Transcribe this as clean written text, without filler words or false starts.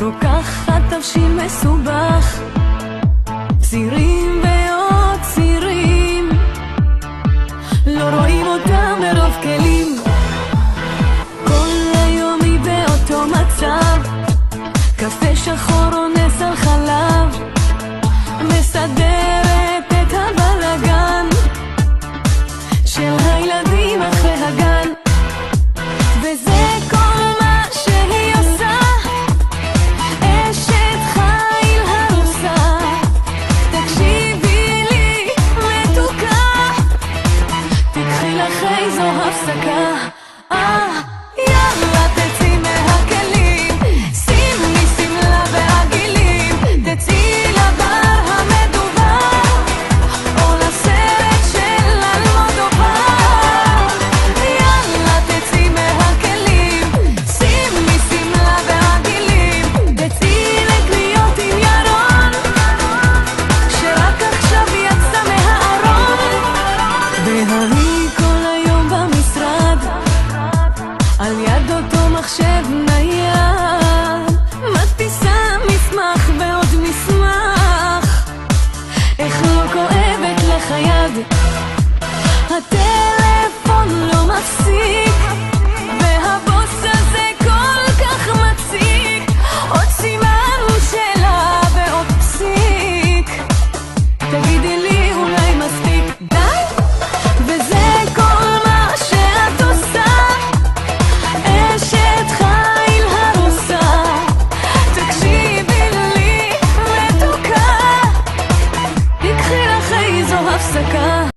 רוקחת תבשיל מסובך, צירים ועוד צירים, לא רואים אותם מרוב כלים. כל היום היא באותו מצב, קפה שחור או נס על חלב, מסדרת את הבלגן של הילדים אחרי הגן. וזה כל מה שהיא עושה, אשת חיל הרוסה. תקשיבי לי מתוקה, תקחי לך איזו הפסקה. יאללה תצאי מהכלים, שימי שמלה ועגילים, תצאי לבר המדובר או לסרט של אלמודובר. יאללה תצאי מהכלים, שימי שמלה ועגילים, תצאי לקניות עם ירון שרק עכשיו יצא מהארון. והיא כל היום במשרד, על יד אותו מחשב נייד, מדפיסה מסמך ועוד מסמך, איך לא כואבת לך יד. הטלפון לא מפסיק, והבוס הזה כל כך מציק, עוד סימן שאלה ועוד פסיק. תגידי לי אולי מספיק די? וזה כל מה שאת עושה, אשת חיל הרוסה. תקשיבי לי מתוקה, תקחי לך איזו הפסקה.